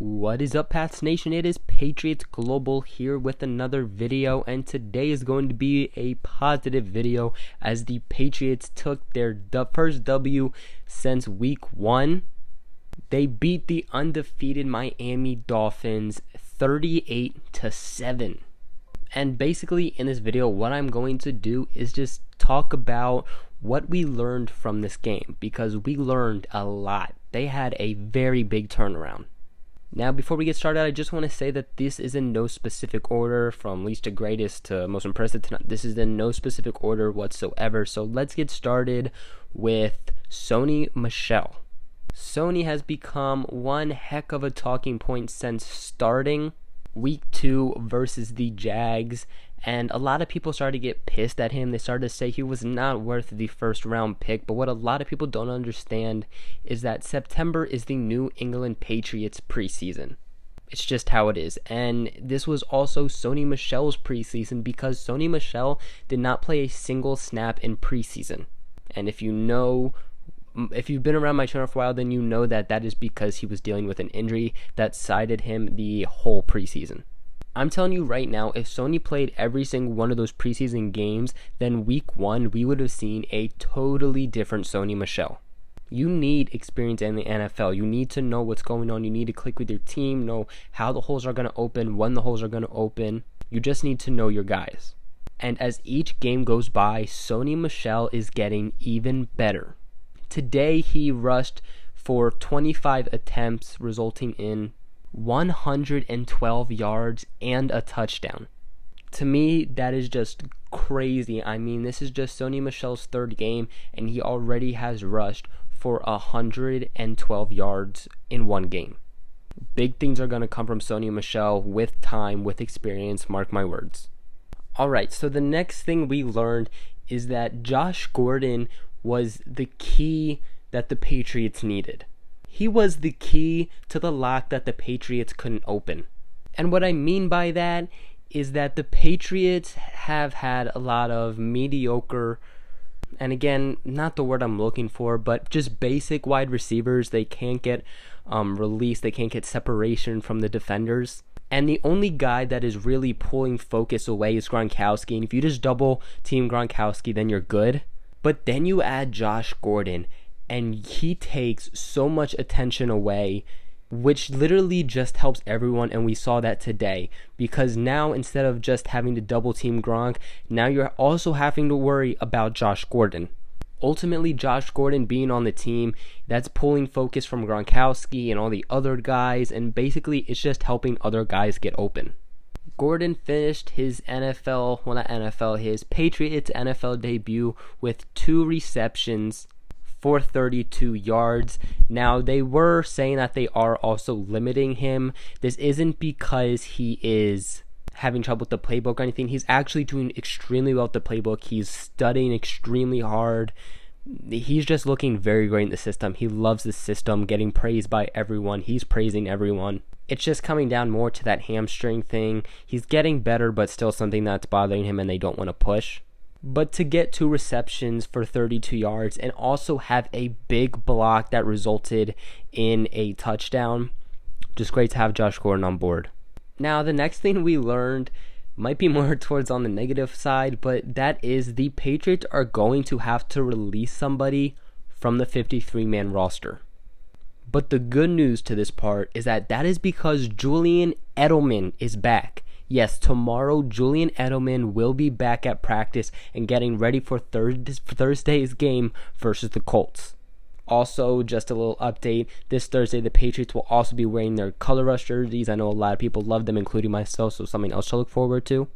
What is up, Pats Nation? It is Patriots Global here with another video, and today is going to be a positive video as the Patriots took their first W since week 1. They beat the undefeated Miami Dolphins 38-7. And basically in this video, what I'm going to do is just talk about what we learned from this game, because we learned a lot. They had a very big turnaround. Now, before we get started, I just want to say that this is in no specific order, from least to greatest to most impressive to not. This is in no specific order whatsoever. So let's get started with Sony Michel. Sony has become one heck of a talking point since starting week 2 versus the Jags, and a lot of people started to get pissed at him. They started to say he was not worth the first round pick, but what a lot of people don't understand is that September is the New England Patriots preseason. It's just how it is. And this was also Sony Michel's preseason, because Sony Michel did not play a single snap in preseason. And if you've been around my channel for a while, then you know that that is because he was dealing with an injury that sided him the whole preseason. I'm telling you right now, if Sony played every single one of those preseason games, then week 1 we would have seen a totally different Sony Michel. You need experience in the NFL. You need to know what's going on. You need to click with your team, know how the holes are going to open, when the holes are going to open. You just need to know your guys. And as each game goes by, Sony Michel is getting even better. Today he rushed for 25 attempts, resulting in 112 yards and a touchdown. To me, that is just crazy. I mean, this is just Sony Michel's third game, and he already has rushed for 112 yards in one game. Big things are going to come from Sony Michel with time, with experience, mark my words. Alright, so the next thing we learned is that Josh Gordon was the key that the Patriots needed. He was the key to the lock that the Patriots couldn't open. And what I mean by that is that the Patriots have had a lot of mediocre, and again, not the word I'm looking for, but just basic wide receivers. They can't get release, they can't get separation from the defenders. And the only guy that is really pulling focus away is Gronkowski. And if you just double team Gronkowski, then you're good. But then you add Josh Gordon, and he takes so much attention away, which literally just helps everyone, and we saw that today. Because now, instead of just having to double team Gronk, now you're also having to worry about Josh Gordon. Ultimately, Josh Gordon being on the team, that's pulling focus from Gronkowski and all the other guys, and basically it's just helping other guys get open. Gordon finished his his Patriots NFL debut with 2 receptions for 32 yards. Now, they were saying that they are also limiting him. This isn't because he is having trouble with the playbook or anything. He's actually doing extremely well with the playbook. He's studying extremely hard. He's just looking very great in the system. He loves the system, getting praised by everyone. He's praising everyone. It's just coming down more to that hamstring thing. He's getting better, but still something that's bothering him and they don't want to push. But to get 2 receptions for 32 yards and also have a big block that resulted in a touchdown, just great to have Josh Gordon on board. Now, the next thing we learned might be more towards on the negative side, but that is the Patriots are going to have to release somebody from the 53-man roster. But the good news to this part is that is because Julian Edelman is back. Yes, tomorrow Julian Edelman will be back at practice and getting ready for Thursday's game versus the Colts. Also, just a little update, this Thursday the Patriots will also be wearing their color rush jerseys. I know a lot of people love them, including myself, so something else to look forward to.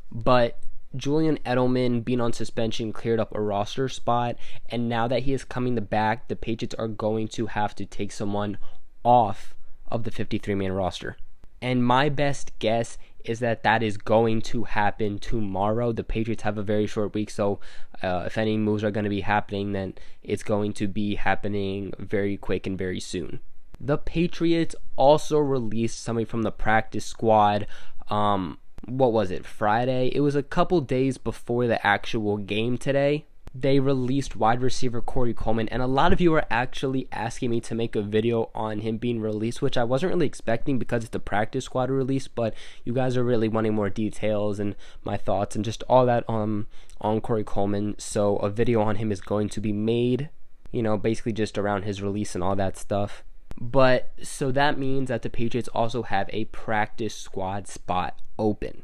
But Julian Edelman being on suspension cleared up a roster spot, and now that he is coming back, the Patriots are going to have to take someone off of the 53-man roster. And my best guess is that is going to happen tomorrow. The Patriots have a very short week, so if any moves are going to be happening, then it's going to be happening very quick and very soon. The Patriots also released somebody from the practice squad. What was it, Friday? It was a couple days before the actual game today. they released wide receiver Corey Coleman, and a lot of you are actually asking me to make a video on him being released, which I wasn't really expecting because it's the practice squad release, but you guys are really wanting more details and my thoughts and just all that on Corey Coleman. So a video on him is going to be made, basically just around his release and all that stuff. But so that means that the Patriots also have a practice squad spot open.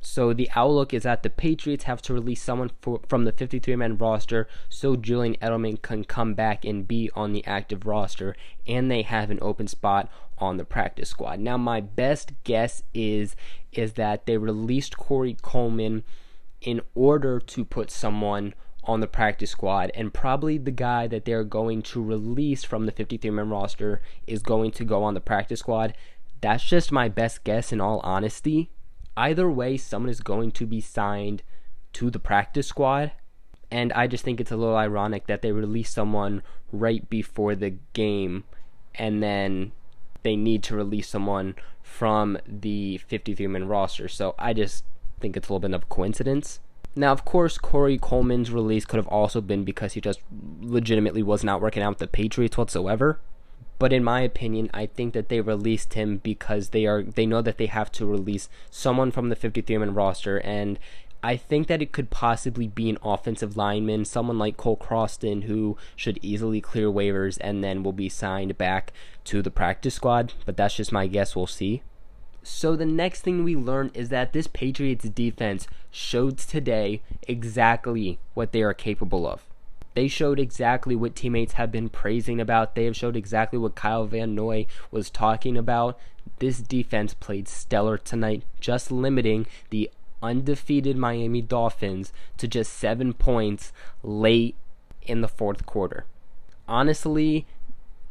So the outlook is that the Patriots have to release someone from the 53-man roster so Julian Edelman can come back and be on the active roster, and they have an open spot on the practice squad. Now, my best guess is that they released Corey Coleman in order to put someone on the practice squad, and probably the guy that they're going to release from the 53-man roster is going to go on the practice squad. That's just my best guess, in all honesty. Either way, someone is going to be signed to the practice squad, and I just think it's a little ironic that they release someone right before the game, and then they need to release someone from the 53-man roster. So I just think it's a little bit of a coincidence. Now, of course, Corey Coleman's release could have also been because he just legitimately was not working out with the Patriots whatsoever. But in my opinion, I think that they released him because they know that they have to release someone from the 53-man roster, and I think that it could possibly be an offensive lineman, someone like Cole Croston, who should easily clear waivers and then will be signed back to the practice squad. But that's just my guess. We'll see. So the next thing we learned is that this Patriots defense showed today exactly what they are capable of. They showed exactly what teammates have been praising about. They have showed exactly what Kyle Van Noy was talking about. This defense played stellar tonight, just limiting the undefeated Miami Dolphins to just 7 points late in the fourth quarter. Honestly,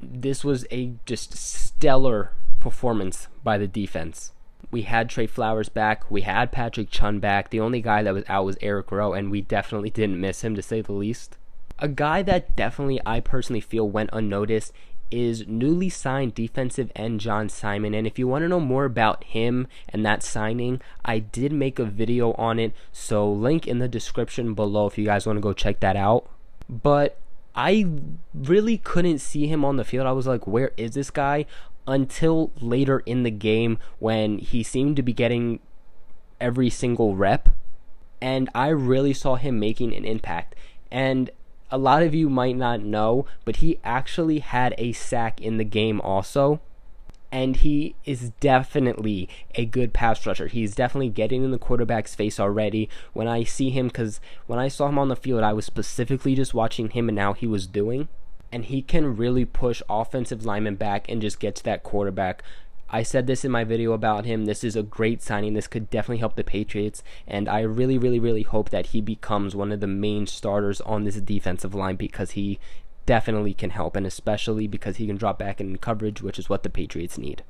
this was a just stellar performance by the defense. We had Trey Flowers back. We had Patrick Chung back. The only guy that was out was Eric Rowe, and we definitely didn't miss him, to say the least. A guy that definitely I personally feel went unnoticed is newly signed defensive end John Simon. And if you want to know more about him and that signing, I did make a video on it, so link in the description below if you guys want to go check that out. But I really couldn't see him on the field. I was like, where is this guy? Until later in the game when he seemed to be getting every single rep, and I really saw him making an impact. And a lot of you might not know, but he actually had a sack in the game also. And he is definitely a good pass rusher. He's definitely getting in the quarterback's face already. When I see him, because when I saw him on the field, I was specifically just watching him and how he was doing. And he can really push offensive linemen back and just get to that quarterback. I said this in my video about him. This is a great signing. This could definitely help the Patriots, and I really, really, really hope that he becomes one of the main starters on this defensive line, because he definitely can help, and especially because he can drop back in coverage, which is what the Patriots need.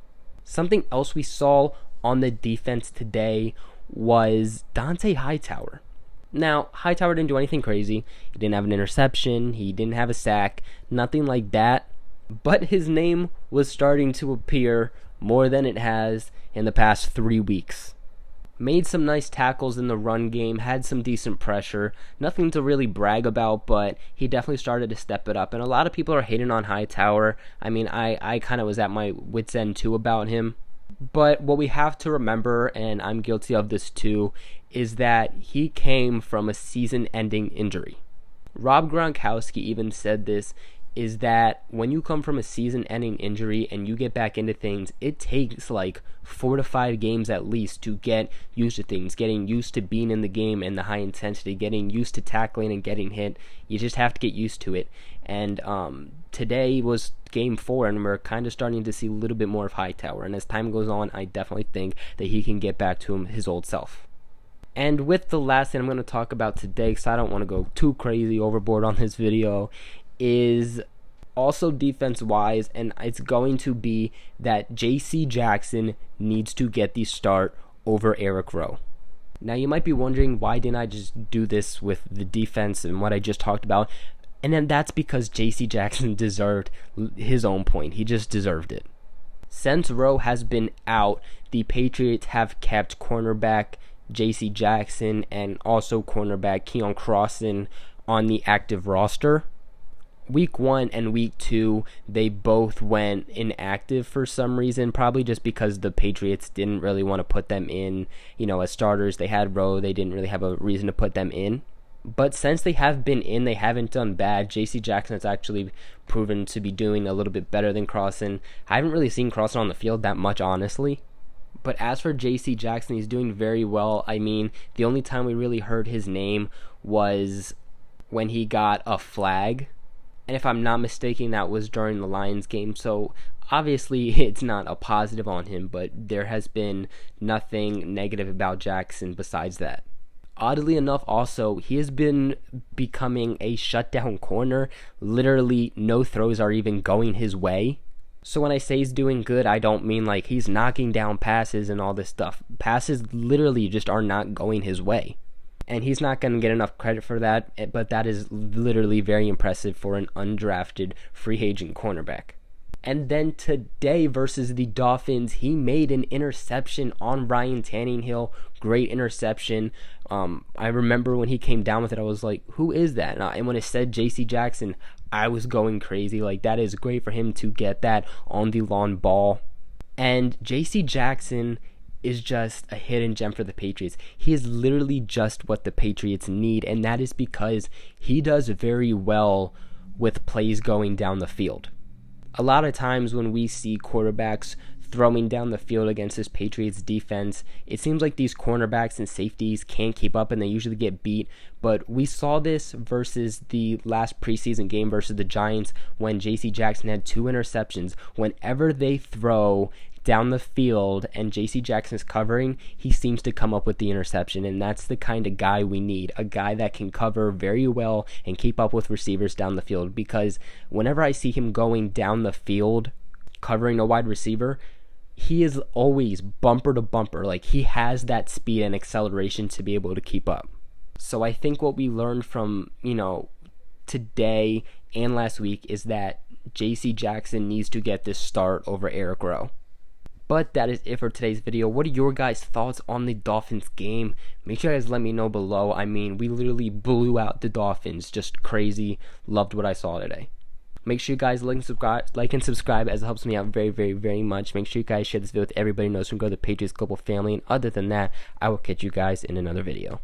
Something else we saw on the defense today was Dante Hightower. Now, Hightower didn't do anything crazy. He didn't have an interception. He didn't have a sack. Nothing like that. But his name was starting to appear more than it has in the past 3 weeks. Made some nice tackles in the run game, had some decent pressure. Nothing to really brag about, but he definitely started to step it up. And a lot of people are hating on Hightower. I mean, I kind of was at my wit's end too about him. But what we have to remember, and I'm guilty of this too, is that he came from a season-ending injury. Rob Gronkowski even said this, is that when you come from a season-ending injury and you get back into things, it takes like 4 to 5 games at least to get used to things, getting used to being in the game and the high intensity, getting used to tackling and getting hit. You just have to get used to it. And today was game 4, and we're kind of starting to see a little bit more of Hightower. And as time goes on, I definitely think that he can get back to his old self. And with the last thing I'm going to talk about today, because I don't want to go too crazy overboard on this video, is also defense-wise, and it's going to be that J.C. Jackson needs to get the start over Eric Rowe. Now, you might be wondering, why didn't I just do this with the defense and what I just talked about? And then that's because J.C. Jackson deserved his own point. He just deserved it. Since Rowe has been out, the Patriots have kept cornerback J.C. Jackson and also cornerback Keon Crossan on the active roster. Week 1 and week 2, they both went inactive for some reason, probably just because the Patriots didn't really want to put them in, as starters. They had Rowe, they didn't really have a reason to put them in. But since they have been in, they haven't done bad. J.C. Jackson has actually proven to be doing a little bit better than Crossan. I haven't really seen Crossan on the field that much, honestly. But as for J.C. Jackson, he's doing very well. I mean, the only time we really heard his name was when he got a flag. And if I'm not mistaken, that was during the Lions game. So obviously it's not a positive on him, but there has been nothing negative about Jackson besides that. Oddly enough, also, he has been becoming a shutdown corner. Literally, no throws are even going his way. So when I say he's doing good, I don't mean like he's knocking down passes and all this stuff. Passes literally just are not going his way. And he's not going to get enough credit for that, but that is literally very impressive for an undrafted free agent cornerback. And then today versus the Dolphins, he made an interception on Ryan Tannehill. Great interception. I remember when he came down with it, I was like, who is that? And when it said J.C. Jackson, I was going crazy. Like, that is great for him to get that on the lawn ball. And J.C. Jackson is just a hidden gem for the Patriots. He is literally just what the Patriots need, and that is because he does very well with plays going down the field. A lot of times when we see quarterbacks throwing down the field against this Patriots defense, it seems like these cornerbacks and safeties can't keep up and they usually get beat. But we saw this versus the last preseason game versus the Giants when J.C. Jackson had 2 interceptions. Whenever they throw down the field and J.C. Jackson's covering, he seems to come up with the interception, and that's the kind of guy we need, a guy that can cover very well and keep up with receivers down the field, because whenever I see him going down the field covering a wide receiver, he is always bumper to bumper. Like, he has that speed and acceleration to be able to keep up. So I think what we learned from, today and last week is that J.C. Jackson needs to get this start over Eric Rowe. But that is it for today's video. What are your guys' thoughts on the Dolphins game? Make sure you guys let me know below. I mean, we literally blew out the Dolphins. Just crazy. Loved what I saw today. Make sure you guys like and subscribe as it helps me out very, very, very much. Make sure you guys share this video with everybody who knows from Go to the Patriots Global family. And other than that, I will catch you guys in another video.